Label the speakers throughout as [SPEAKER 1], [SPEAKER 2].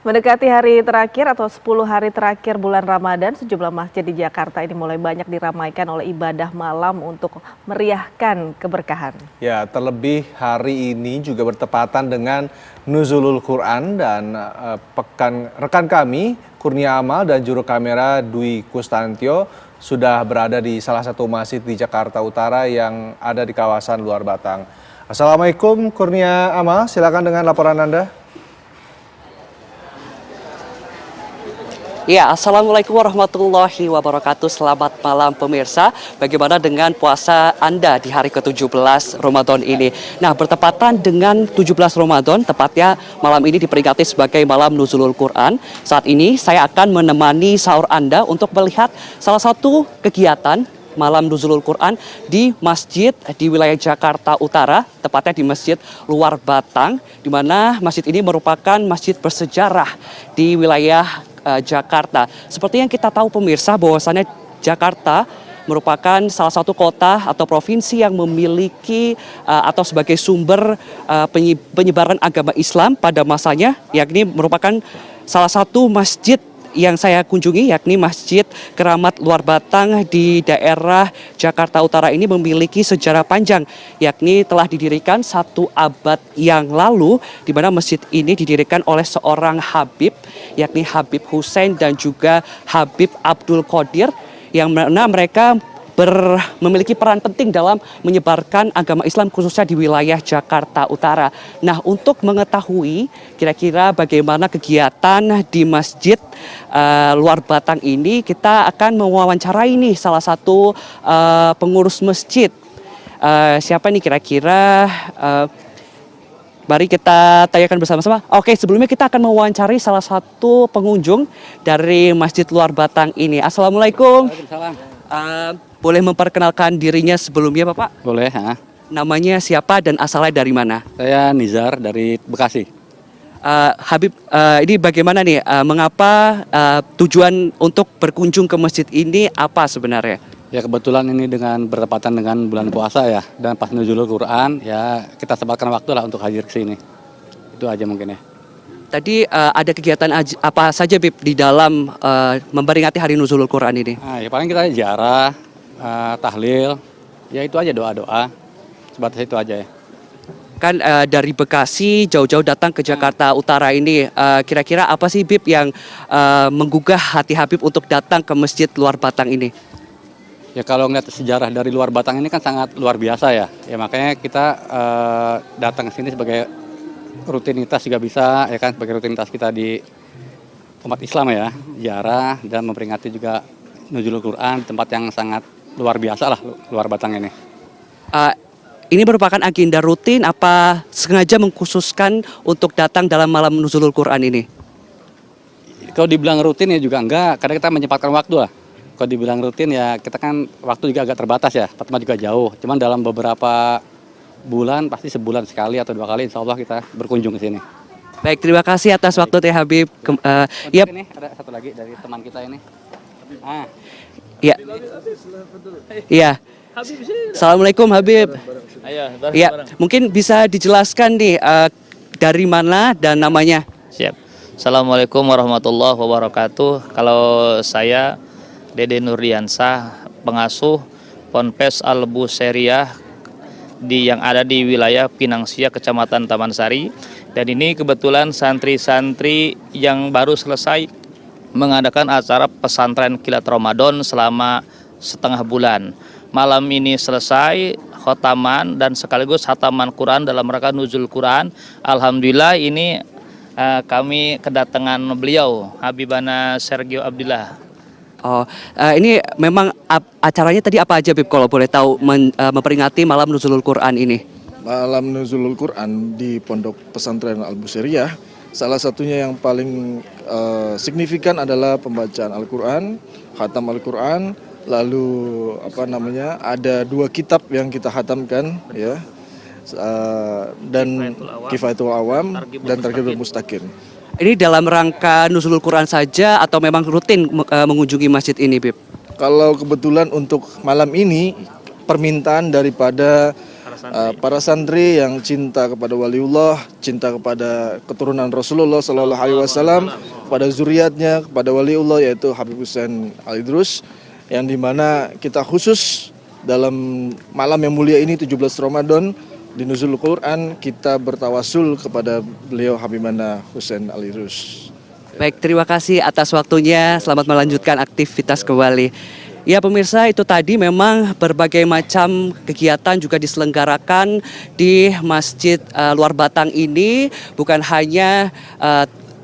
[SPEAKER 1] Mendekati hari terakhir atau 10 hari terakhir bulan Ramadan, sejumlah masjid di Jakarta ini mulai banyak diramaikan oleh ibadah malam untuk meriahkan keberkahan.
[SPEAKER 2] Ya, terlebih hari ini juga bertepatan dengan Nuzulul Quran dan rekan kami Kurnia Amal dan juru kamera Dwi Kustantio sudah berada di salah satu masjid di Jakarta Utara yang ada di kawasan Luar Batang. Assalamualaikum Kurnia Amal, silakan dengan laporan Anda.
[SPEAKER 3] Ya, Assalamualaikum warahmatullahi wabarakatuh. Selamat malam pemirsa. Bagaimana dengan puasa Anda di hari ke-17 Ramadan ini? Nah, bertepatan dengan 17 Ramadan, tepatnya malam ini diperingati sebagai malam Nuzulul Quran. Saat ini saya akan menemani sahur Anda untuk melihat salah satu kegiatan malam Nuzulul Quran di masjid di wilayah Jakarta Utara, tepatnya di Masjid Luar Batang, di mana masjid ini merupakan masjid bersejarah di wilayah Jakarta. Seperti yang kita tahu pemirsa, bahwasannya Jakarta merupakan salah satu kota atau provinsi yang memiliki atau sebagai sumber penyebaran agama Islam pada masanya, yakni merupakan salah satu masjid yang saya kunjungi, yakni Masjid Keramat Luar Batang di daerah Jakarta Utara ini memiliki sejarah panjang, yakni telah didirikan 1 abad yang lalu, di mana masjid ini didirikan oleh seorang Habib, yakni Habib Hussein dan juga Habib Abdul Qadir, yang mana mereka memiliki peran penting dalam menyebarkan agama Islam khususnya di wilayah Jakarta Utara. Nah, untuk mengetahui kira-kira bagaimana kegiatan di Masjid Luar Batang ini, kita akan mewawancarai nih salah satu pengurus masjid. Siapa nih kira-kira? Mari kita tanyakan bersama-sama. Oke, sebelumnya kita akan mewawancari salah satu pengunjung dari Masjid Luar Batang ini. Assalamualaikum.
[SPEAKER 4] Waalaikumsalam.
[SPEAKER 3] Boleh memperkenalkan dirinya sebelumnya, Bapak?
[SPEAKER 4] Boleh, ha?
[SPEAKER 3] Namanya siapa dan asalnya dari mana?
[SPEAKER 4] Saya Nizar dari Bekasi.
[SPEAKER 3] Habib, ini bagaimana nih? Mengapa tujuan untuk berkunjung ke masjid ini apa sebenarnya?
[SPEAKER 4] Ya, kebetulan ini dengan bertepatan dengan bulan puasa ya, dan pas Nuzulul Quran, ya kita sempatkan waktu lah untuk hadir ke sini. Itu aja mungkin ya.
[SPEAKER 3] Tadi ada kegiatan apa saja, Bib, di dalam memperingati hari Nuzulul Quran ini?
[SPEAKER 4] Nah, ya paling kita ziarah, tahlil, ya itu aja, doa-doa, sebatas itu aja ya.
[SPEAKER 3] Kan dari Bekasi jauh-jauh datang ke Jakarta Utara ini, kira-kira apa sih, Bib, yang menggugah hati Habib untuk datang ke Masjid Luar Batang ini?
[SPEAKER 4] Ya kalau ngeliat sejarah dari Luar Batang ini kan sangat luar biasa ya. Ya makanya kita datang ke sini sebagai rutinitas juga bisa, ya kan, sebagai rutinitas kita di umat Islam ya, ziarah dan memperingati juga Nuzulul Quran, tempat yang sangat luar biasa lah Luar Batang ini.
[SPEAKER 3] Ini merupakan agenda rutin apa sengaja mengkhususkan untuk datang dalam malam Nuzulul Quran ini?
[SPEAKER 4] Kalau dibilang rutin ya juga enggak, karena kita menyempatkan waktu lah. Kalau dibilang rutin ya kita kan waktu juga agak terbatas ya, tempat juga jauh. Cuman dalam beberapa bulan, pasti sebulan sekali atau 2 kali insya Allah kita berkunjung ke sini.
[SPEAKER 3] Baik, terima kasih atas waktu Teh Habib.
[SPEAKER 4] Yep. Ini ada satu lagi dari teman kita ini.
[SPEAKER 3] Ya. Iya. Assalamualaikum Habib. Ya, mungkin bisa dijelaskan nih dari mana dan namanya?
[SPEAKER 5] Siap. Assalamualaikum warahmatullahi wabarakatuh. Kalau saya Dede Nurdiansah, pengasuh Ponpes Al-Busairiyah yang ada di wilayah Pinangsia, Kecamatan Taman Sari. Dan ini kebetulan santri-santri yang baru selesai mengadakan acara pesantren Kilat Ramadan selama setengah bulan. Malam ini selesai khotaman dan sekaligus hataman Quran dalam rangka Nuzul Quran. Alhamdulillah ini kami kedatangan beliau, Habibana Sergio Abdillah.
[SPEAKER 3] Oh, ini memang acaranya tadi apa aja, Bib, kalau boleh tahu memperingati malam Nuzulul Quran ini?
[SPEAKER 6] Malam Nuzulul Quran di Pondok Pesantren Al-Busairiyah, salah satunya yang paling signifikan adalah pembacaan Al-Quran, khatam Al-Quran, lalu ada 2 kitab yang kita khatamkan ya, dan Kifayatul Awam dan Targhibul Mustaqim.
[SPEAKER 3] Ini dalam rangka Nuzulul Quran saja atau memang rutin mengunjungi masjid ini, Bib?
[SPEAKER 6] Kalau kebetulan untuk malam ini permintaan daripada para santri yang cinta kepada waliullah, cinta kepada keturunan Rasulullah Sallallahu Alaihi Wasallam, kepada zuriatnya, kepada waliullah yaitu Habib Hussein Al-Idrus, yang dimana kita khusus dalam malam yang mulia ini 17 Ramadan di Nuzulul Quran kita bertawasul kepada beliau Habibana Hussein Al-Idrus.
[SPEAKER 3] Baik, terima kasih atas waktunya. Selamat melanjutkan aktivitas kembali. Ya pemirsa, itu tadi memang berbagai macam kegiatan juga diselenggarakan di Masjid Luar Batang ini. Bukan hanya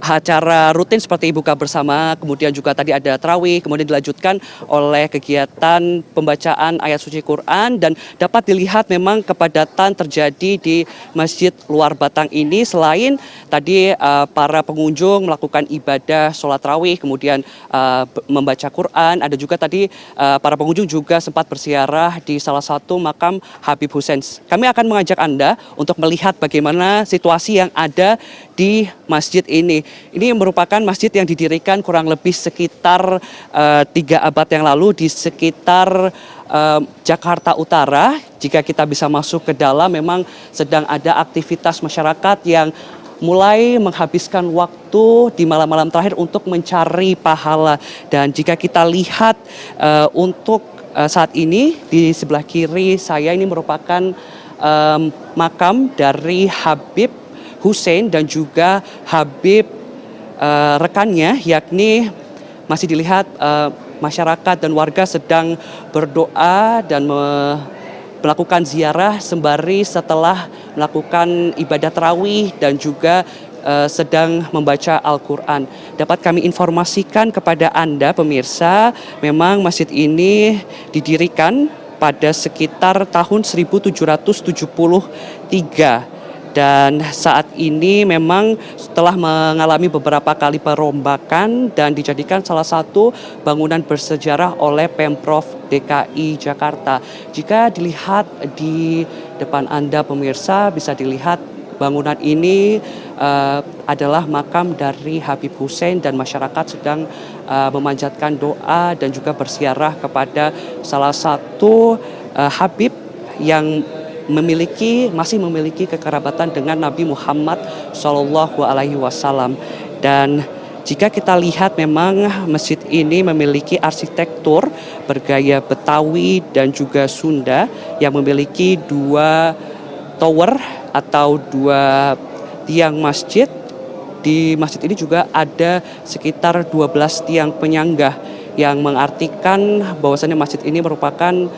[SPEAKER 3] acara rutin seperti buka bersama, kemudian juga tadi ada tarawih, kemudian dilanjutkan oleh kegiatan pembacaan ayat suci Quran, dan dapat dilihat memang kepadatan terjadi di Masjid Luar Batang ini. Selain tadi para pengunjung melakukan ibadah sholat tarawih, kemudian membaca Quran, ada juga tadi para pengunjung juga sempat berziarah di salah satu makam Habib Hussein. Kami akan mengajak Anda untuk melihat bagaimana situasi yang ada di masjid ini. Ini merupakan masjid yang didirikan kurang lebih sekitar 3 abad yang lalu di sekitar Jakarta Utara. Jika kita bisa masuk ke dalam, memang sedang ada aktivitas masyarakat yang mulai menghabiskan waktu di malam-malam terakhir untuk mencari pahala. Dan jika kita lihat untuk saat ini di sebelah kiri saya ini merupakan makam dari Habib Hussein dan juga Habib rekannya, yakni masih dilihat masyarakat dan warga sedang berdoa dan melakukan ziarah sembari setelah melakukan ibadah tarawih dan juga sedang membaca Al-Quran. Dapat kami informasikan kepada Anda pemirsa, memang masjid ini didirikan pada sekitar tahun 1773. Dan saat ini memang setelah mengalami beberapa kali perombakan dan dijadikan salah satu bangunan bersejarah oleh Pemprov DKI Jakarta. Jika dilihat di depan Anda pemirsa, bisa dilihat bangunan ini adalah makam dari Habib Hussein, dan masyarakat sedang memanjatkan doa dan juga berziarah kepada salah satu Habib yang masih memiliki kekerabatan dengan Nabi Muhammad SAW. Dan jika kita lihat memang masjid ini memiliki arsitektur bergaya Betawi dan juga Sunda yang memiliki 2 tower atau 2 tiang masjid. Di masjid ini juga ada sekitar 12 tiang penyanggah yang mengartikan bahwasannya masjid ini merupakan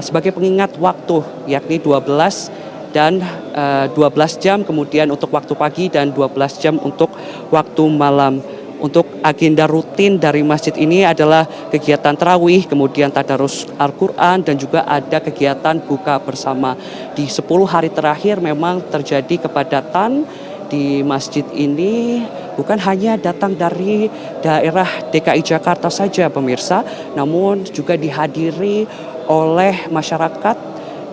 [SPEAKER 3] sebagai pengingat waktu, yakni 12 dan 12 jam kemudian untuk waktu pagi dan 12 jam untuk waktu malam. Untuk agenda rutin dari masjid ini adalah kegiatan tarawih, kemudian tadarus Al-Quran, dan juga ada kegiatan buka bersama. Di 10 hari terakhir memang terjadi kepadatan di masjid ini, bukan hanya datang dari daerah DKI Jakarta saja pemirsa, namun juga dihadiri oleh masyarakat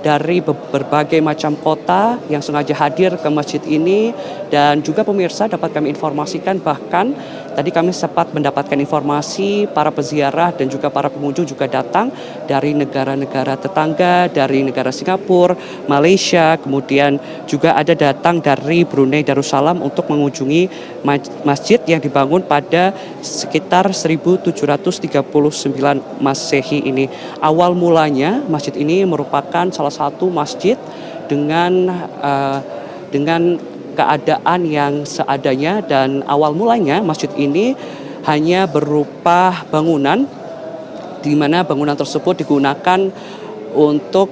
[SPEAKER 3] dari berbagai macam kota yang sengaja hadir ke masjid ini. Dan juga pemirsa, dapat kami informasikan, bahkan tadi kami sempat mendapatkan informasi para peziarah dan juga para pengunjung juga datang dari negara-negara tetangga, dari negara Singapura, Malaysia, kemudian juga ada datang dari Brunei Darussalam untuk mengunjungi masjid yang dibangun pada sekitar 1739 Masehi ini. Awal mulanya masjid ini merupakan salah satu masjid dengan keadaan yang seadanya, dan awal mulanya masjid ini hanya berupa bangunan, di mana bangunan tersebut digunakan untuk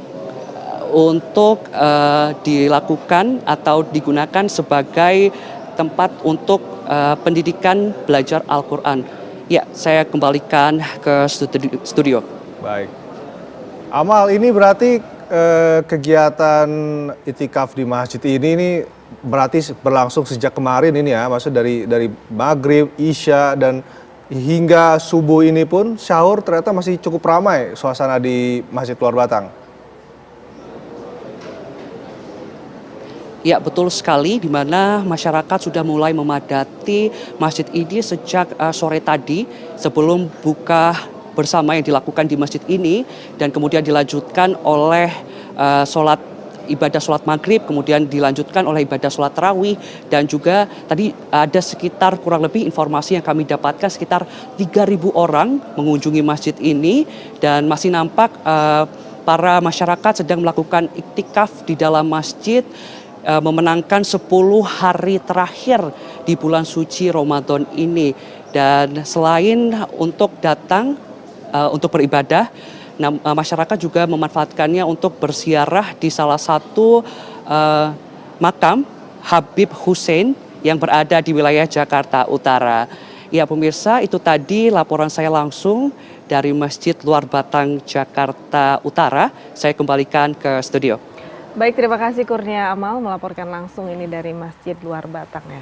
[SPEAKER 3] dilakukan atau digunakan sebagai tempat untuk pendidikan belajar Al-Quran. Ya, saya kembalikan ke studio.
[SPEAKER 2] Baik. Amal, ini berarti kegiatan itikaf di masjid ini berarti berlangsung sejak kemarin ini ya, maksud dari maghrib, isya, dan hingga subuh ini pun sahur ternyata masih cukup ramai suasana di Masjid Luar Batang.
[SPEAKER 3] Ya, betul sekali, di mana masyarakat sudah mulai memadati masjid ini sejak sore tadi sebelum buka bersama yang dilakukan di masjid ini, dan kemudian dilanjutkan oleh sholat ibadah sholat maghrib, kemudian dilanjutkan oleh ibadah sholat tarawih, dan juga tadi ada sekitar kurang lebih informasi yang kami dapatkan sekitar 3.000 orang mengunjungi masjid ini, dan masih nampak para masyarakat sedang melakukan iktikaf di dalam masjid memenangkan 10 hari terakhir di bulan suci Ramadan ini. Dan selain untuk datang untuk beribadah, masyarakat juga memanfaatkannya untuk berziarah di salah satu makam Habib Hussein yang berada di wilayah Jakarta Utara. Ya pemirsa, itu tadi laporan saya langsung dari Masjid Luar Batang, Jakarta Utara. Saya kembalikan ke studio.
[SPEAKER 1] Baik, terima kasih Kurnia Amal melaporkan langsung ini dari Masjid Luar Batang ya.